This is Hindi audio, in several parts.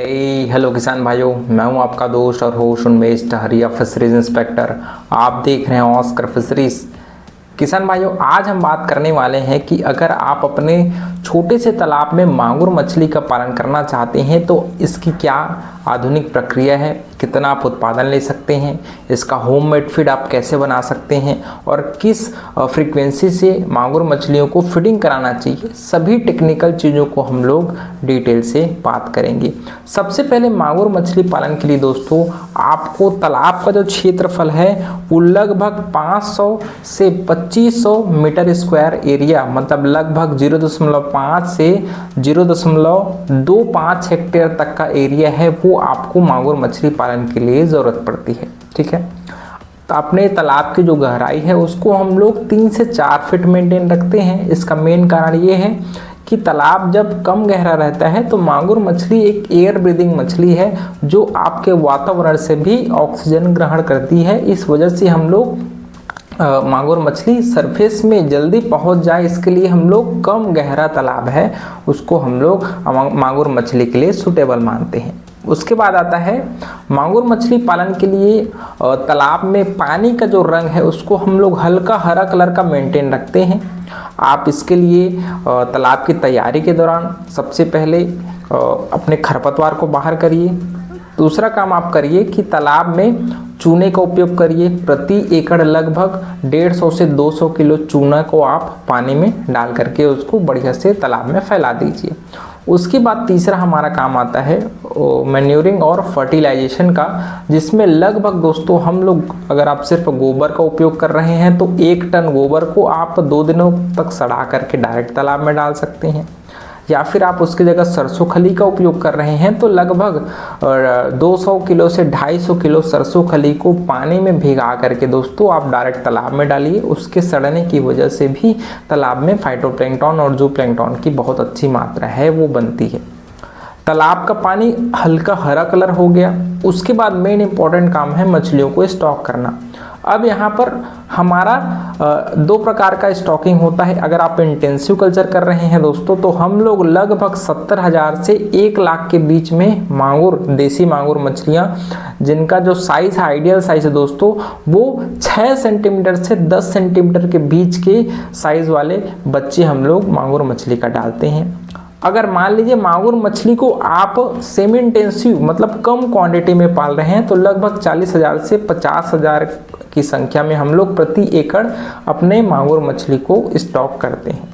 हेलो किसान भाइयों, मैं हूं आपका दोस्त और होस्ट उन्मेष टहरिया फिशरीज इंस्पेक्टर। आप देख रहे हैं ऑस्कर फिशरीज। किसान भाइयों, आज हम बात करने वाले हैं कि अगर आप अपने छोटे से तालाब में मांगुर मछली का पालन करना चाहते हैं तो इसकी क्या आधुनिक प्रक्रिया है, कितना आप उत्पादन ले सकते हैं, इसका होममेड फीड आप कैसे बना सकते हैं और किस फ्रीक्वेंसी से मांगुर मछलियों को फीडिंग कराना चाहिए, सभी टेक्निकल चीज़ों को हम लोग डिटेल से बात करेंगे। सबसे पहले मांगुर मछली पालन के लिए दोस्तों आपको तालाब का जो क्षेत्रफल है वो लगभग 500 से 2500 मीटर स्क्वायर एरिया, मतलब लगभग 0.5 से 0.25 हेक्टेयर तक का एरिया है, वो आपको मांगुर मछली पालन के लिए ज़रूरत पड़ती है। ठीक है, तो अपने तालाब की जो गहराई है उसको हम लोग 3 से 4 फीट मेंटेन रखते हैं। इसका मेन कारण ये है कि तालाब जब कम गहरा रहता है तो मांगुर मछली एक एयर ब्रीदिंग मछली है जो आपके वातावरण से भी ऑक्सीजन ग्रहण करती है। इस वजह से हम लोग मांगुर मछली सरफेस में जल्दी पहुंच जाए, इसके लिए हम लोग कम गहरा तालाब है उसको हम लोग मांगुर मछली के लिए सूटेबल मानते हैं। उसके बाद आता है मांगुर मछली पालन के लिए तालाब में पानी का जो रंग है उसको हम लोग हल्का हरा कलर का मेंटेन रखते हैं। आप इसके लिए तालाब की तैयारी के दौरान सबसे पहले अपने खरपतवार को बाहर करिए। दूसरा काम आप करिए कि तालाब में चूने का उपयोग करिए। प्रति एकड़ लगभग 150 से 200 किलो चूना को आप पानी में डाल करके उसको बढ़िया से तालाब में फैला दीजिए। उसके बाद तीसरा हमारा काम आता है मैन्योरिंग और फर्टिलाइजेशन का, जिसमें लगभग दोस्तों हम लोग अगर आप सिर्फ गोबर का उपयोग कर रहे हैं तो 1 टन गोबर को आप 2 दिनों तक सड़ा करके डायरेक्ट तालाब में डाल सकते हैं, या फिर आप उसकी जगह सरसों खली का उपयोग कर रहे हैं तो लगभग 200 किलो से 250 किलो सरसों खली को पानी में भिगा करके दोस्तों आप डायरेक्ट तालाब में डालिए। उसके सड़ने की वजह से भी तालाब में फाइटोप्लैंक्टन और जूप्लैंक्टन की बहुत अच्छी मात्रा है वो बनती है। तालाब का पानी हल्का हरा कलर हो गया। उसके बाद मेन इंपॉर्टेंट काम है मछलियों को स्टॉक करना। अब यहाँ पर हमारा 2 प्रकार का स्टॉकिंग होता है। अगर आप इंटेंसिव कल्चर कर रहे हैं दोस्तों तो हम लोग लगभग 70,000 से 1 लाख के बीच में मांगुर, देसी मांगुर मछलियाँ जिनका जो साइज है, आइडियल साइज है दोस्तों, वो 6 सेंटीमीटर से 10 सेंटीमीटर के बीच के साइज वाले बच्चे हम लोग मांगुर मछली का डालते हैं। अगर मान लीजिए मांगुर मछली को आप सेमी इंटेंसिव मतलब कम क्वांटिटी में पाल रहे हैं तो लगभग 40,000 से 50,000 की संख्या में हम लोग प्रति एकड़ अपने मांगुर मछली को स्टॉक करते हैं।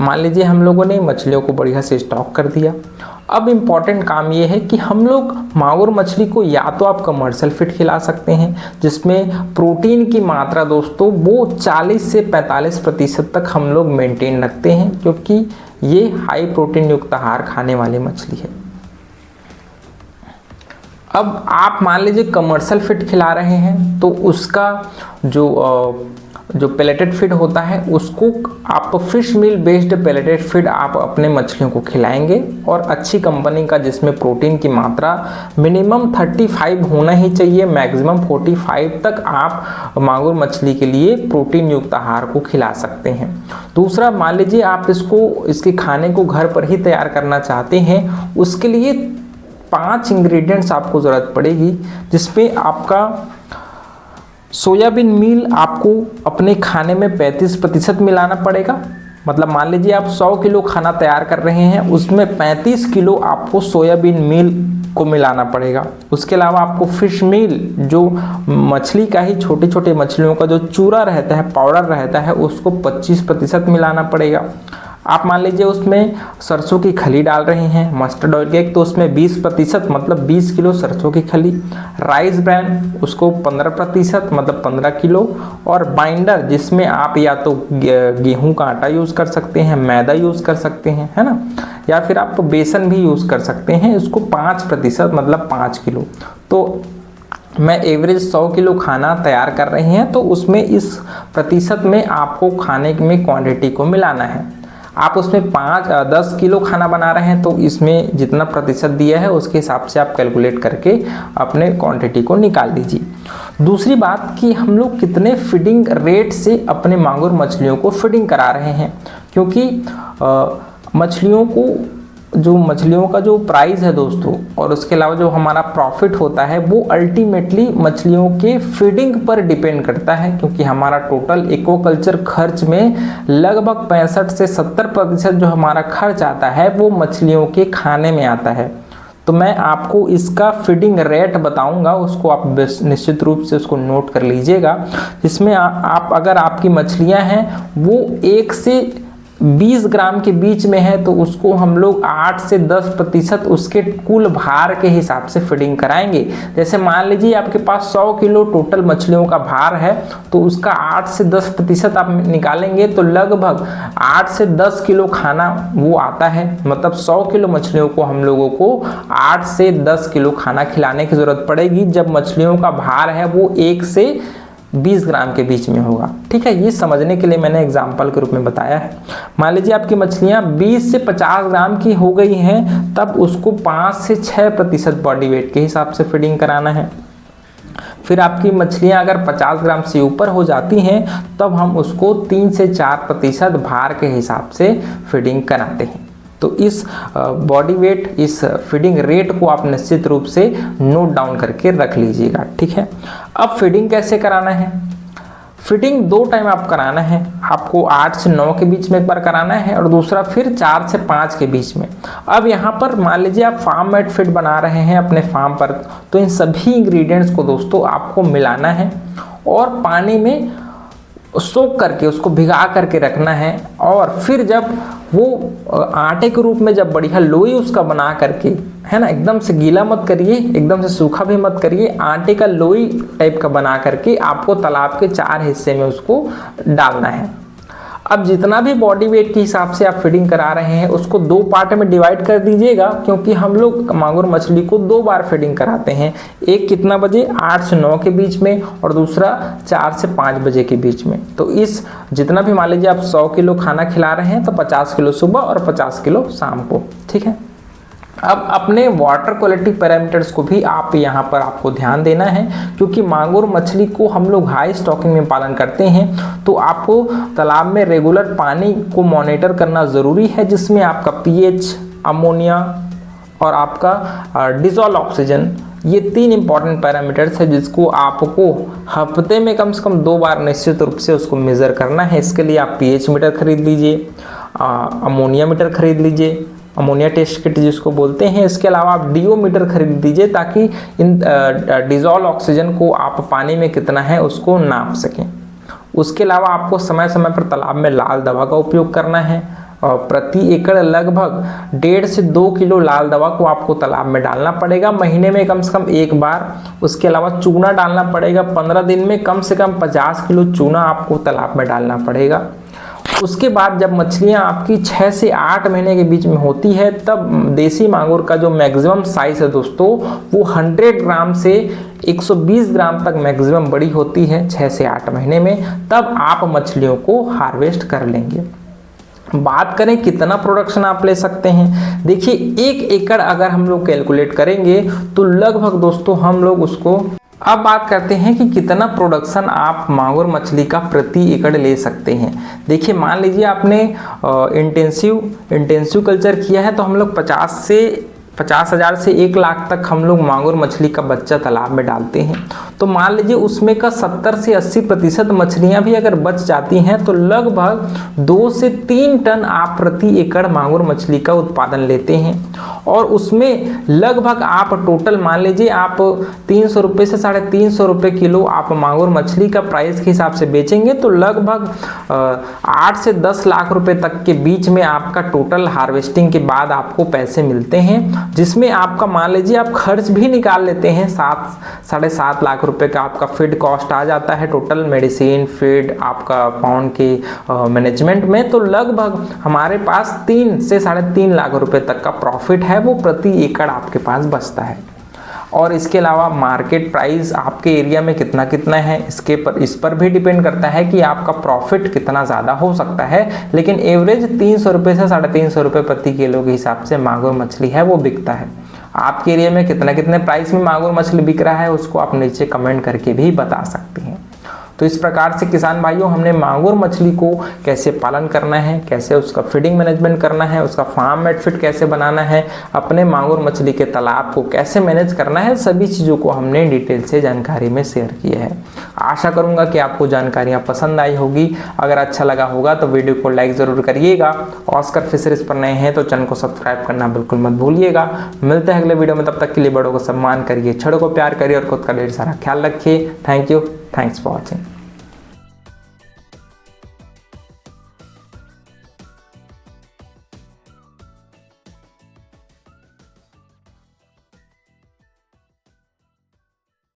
मान लीजिए हम लोगों ने मछलियों को बढ़िया से स्टॉक कर दिया। अब इम्पॉर्टेंट काम ये है कि हम लोग मांगुर मछली को या तो आप कमर्शियल फीड खिला सकते हैं जिसमें प्रोटीन की मात्रा दोस्तों वो 40 से 45% तक हम लोग मेंटेन रखते हैं, क्योंकि ये हाई प्रोटीन युक्त आहार खाने वाली मछली है। अब आप मान लीजिए कमर्शियल फीड खिला रहे हैं तो उसका जो पेलेटेड फीड होता है उसको आप फिश मील बेस्ड पेलेटेड फीड आप अपने मछलियों को खिलाएंगे, और अच्छी कंपनी का जिसमें प्रोटीन की मात्रा मिनिमम 35 होना ही चाहिए, मैक्सिमम 45 तक आप मांगुर मछली के लिए प्रोटीन युक्त आहार को खिला सकते हैं। दूसरा, मान लीजिए आप इसके खाने को घर पर ही तैयार करना चाहते हैं, उसके लिए 5 इंग्रेडिएंट्स आपको ज़रूरत पड़ेगी, जिसमें आपका सोयाबीन मील आपको अपने खाने में 35% मिलाना पड़ेगा। मतलब मान लीजिए आप 100 किलो खाना तैयार कर रहे हैं, उसमें 35 किलो आपको सोयाबीन मील को मिलाना पड़ेगा। उसके अलावा आपको फिश मील, जो मछली का ही छोटे छोटे मछलियों का जो चूरा रहता है, पाउडर रहता है, उसको 25% मिलाना पड़ेगा। आप मान लीजिए उसमें सरसों की खली डाल रहे हैं, मस्टर्ड ऑयल केक, तो उसमें 20% मतलब 20 किलो सरसों की खली, राइस ब्रैन उसको 15% मतलब 15 किलो, और बाइंडर जिसमें आप या तो गेहूं का आटा यूज़ कर सकते हैं, मैदा यूज़ कर सकते हैं, है ना, या फिर आप बेसन भी यूज़ कर सकते हैं, इसको 5% मतलब 5 किलो। तो मैं एवरेज 100 किलो खाना तैयार कर रहे हैं तो उसमें इस प्रतिशत में आपको खाने में क्वांटिटी को मिलाना है। आप उसमें 10 किलो खाना बना रहे हैं तो इसमें जितना प्रतिशत दिया है उसके हिसाब से आप कैलकुलेट करके अपने क्वांटिटी को निकाल दीजिए। दूसरी बात कि हम लोग कितने फीडिंग रेट से अपने मांगुर मछलियों को फीडिंग करा रहे हैं, क्योंकि मछलियों को जो मछलियों का जो प्राइस है दोस्तों, और उसके अलावा जो हमारा प्रॉफिट होता है वो अल्टीमेटली मछलियों के फीडिंग पर डिपेंड करता है, क्योंकि हमारा टोटल एक्वाकल्चर खर्च में लगभग 65 से 70% जो हमारा खर्च आता है वो मछलियों के खाने में आता है। तो मैं आपको इसका फीडिंग रेट बताऊंगा, उसको आप निश्चित रूप से उसको नोट कर लीजिएगा। जिसमें आप अगर आपकी मछलियां हैं वो 1 से 20 ग्राम के बीच में है तो उसको हम लोग 8 से 10% उसके कुल भार के हिसाब से फीडिंग कराएंगे। जैसे मान लीजिए आपके पास 100 किलो टोटल मछलियों का भार है तो उसका 8 से 10% आप निकालेंगे तो लगभग 8 से 10 किलो खाना वो आता है। मतलब 100 किलो मछलियों को हम लोगों को 8 से 10 किलो खाना खिलाने की ज़रूरत पड़ेगी जब मछलियों का भार है वो 1 से 20 ग्राम के बीच में होगा। ठीक है, ये समझने के लिए मैंने एग्जाम्पल के रूप में बताया है। मान लीजिए आपकी मछलियां 20 से 50 ग्राम की हो गई हैं, तब उसको 5 से 6% बॉडी वेट के हिसाब से फीडिंग कराना है। फिर आपकी मछलियां अगर 50 ग्राम से ऊपर हो जाती हैं तब हम उसको 3 से 4% भार के हिसाब से फीडिंग कराते हैं। तो इस बॉडी वेट, इस फीडिंग रेट को आप निश्चित रूप से नोट डाउन करके रख लीजिएगा। ठीक है, अब फीडिंग कैसे कराना है? फीडिंग 2 टाइम आप कराना है। आपको 8 से 9 के बीच में एक बार कराना है और दूसरा फिर 4 से 5 के बीच में। अब यहाँ पर मान लीजिए आप फार्म मेड फीड बना रहे हैं अपने फार्म पर, तो इन सभी इंग्रेडिएंट्स को दोस्तों आपको मिलाना है और पानी में सोक करके उसको भिगा करके रखना है। और फिर जब वो आटे के रूप में जब बढ़िया लोई उसका बना करके, है ना, एकदम से गीला मत करिए, एकदम से सूखा भी मत करिए, आटे का लोई टाइप का बना करके आपको तालाब के 4 हिस्से में उसको डालना है। अब जितना भी बॉडी वेट के हिसाब से आप फीडिंग करा रहे हैं उसको 2 पार्ट में डिवाइड कर दीजिएगा, क्योंकि हम लोग मांगुर मछली को 2 बार फीडिंग कराते हैं। एक कितना बजे? 8 से 9 के बीच में, और दूसरा 4 से 5 बजे के बीच में। तो इस जितना भी मान लीजिए आप 100 किलो खाना खिला रहे हैं तो 50 किलो सुबह और 50 किलो शाम को। ठीक है, अब अपने वाटर क्वालिटी पैरामीटर्स को भी आप यहाँ पर आपको ध्यान देना है, क्योंकि मांगुर मछली को हम लोग हाई स्टॉकिंग में पालन करते हैं। तो आपको तालाब में रेगुलर पानी को मॉनिटर करना ज़रूरी है, जिसमें आपका पीएच, अमोनिया और आपका डिजॉल्व ऑक्सीजन, ये 3 इंपॉर्टेंट पैरामीटर्स है जिसको आपको हफ्ते में कम से कम 2 बार निश्चित रूप से उसको मेज़र करना है। इसके लिए आप पीएच मीटर खरीद लीजिए, अमोनिया मीटर खरीद लीजिए, अमोनिया टेस्ट किट जिसको बोलते हैं। इसके अलावा आप डीओ मीटर खरीद दीजिए ताकि इन डिजॉल्व ऑक्सीजन को आप पानी में कितना है उसको नाप सकें। उसके अलावा आपको समय समय पर तालाब में लाल दवा का उपयोग करना है और प्रति एकड़ लगभग 1.5 से 2 किलो लाल दवा को आपको तालाब में डालना पड़ेगा महीने में कम से कम 1 बार। उसके अलावा चूना डालना पड़ेगा। 15 दिन में कम से कम 50 किलो चूना आपको तालाब में डालना पड़ेगा। उसके बाद जब मछलियां आपकी 6 से 8 महीने के बीच में होती है तब देसी मांगुर का जो मैक्सिमम साइज है दोस्तों वो 100 ग्राम से 120 ग्राम तक मैक्सिमम बड़ी होती है 6 से 8 महीने में। तब आप मछलियों को हार्वेस्ट कर लेंगे। बात करें कितना प्रोडक्शन आप ले सकते हैं, देखिए 1 एकड़ अगर हम लोग कैलकुलेट करेंगे तो लगभग दोस्तों हम लोग उसको, अब बात करते हैं कि कितना प्रोडक्शन आप मांगुर मछली का प्रति एकड़ ले सकते हैं। देखिए मान लीजिए आपने इंटेंसिव कल्चर किया है तो हम लोग 50,000 से 1 लाख तक हम लोग मांगुर मछली का बच्चा तालाब में डालते हैं। तो मान लीजिए उसमें का 70 से 80% मछलियां भी अगर बच जाती हैं तो लगभग 2 से 3 टन आप प्रति एकड़ मांगुर मछली का उत्पादन लेते हैं। और उसमें लगभग आप टोटल मान लीजिए आप 300 रुपये से 350 रुपये किलो आप मांगुर मछली का प्राइस के हिसाब से बेचेंगे तो लगभग 8 से 10 लाख रुपए तक के बीच में आपका टोटल हार्वेस्टिंग के बाद आपको पैसे मिलते हैं, जिसमें आपका मान लीजिए आप खर्च भी निकाल लेते हैं 7-7.5 लाख रुपए का आपका फीड कॉस्ट आ जाता है टोटल, मेडिसिन, फीड, आपका पाउंड के मैनेजमेंट में। तो लगभग हमारे पास 3 से 3.5 लाख रुपए तक का प्रॉफिट है वो प्रति एकड़ आपके पास बचता है। और इसके अलावा मार्केट प्राइस आपके एरिया में कितना है इस पर भी डिपेंड करता है कि आपका प्रॉफिट कितना ज़्यादा हो सकता है। लेकिन एवरेज 300 रुपये से 350 रुपये प्रति किलो के हिसाब से मांगुर मछली है वो बिकता है। आपके एरिया में कितने प्राइस में मांगुर मछली बिक रहा है उसको आप नीचे कमेंट करके भी बता सकते हैं। तो इस प्रकार से किसान भाइयों हमने मांगुर मछली को कैसे पालन करना है, कैसे उसका फीडिंग मैनेजमेंट करना है, उसका फार्म मेड फीड कैसे बनाना है, अपने मांगुर मछली के तालाब को कैसे मैनेज करना है, सभी चीज़ों को हमने डिटेल से जानकारी में शेयर किया है। आशा करूंगा कि आपको जानकारियां पसंद आई होगी। अगर अच्छा लगा होगा तो वीडियो को लाइक ज़रूर करिएगा। ऑस्कर फिशरीज पर नए हैं तो चैनल को सब्सक्राइब करना बिल्कुल मत भूलिएगा। मिलते हैं अगले वीडियो में, तब तक के लिए बड़ों को सम्मान करिए, छड़ों को प्यार करिए और खुद का ढेर सारा ख्याल रखिए। Thank you, thanks for watching.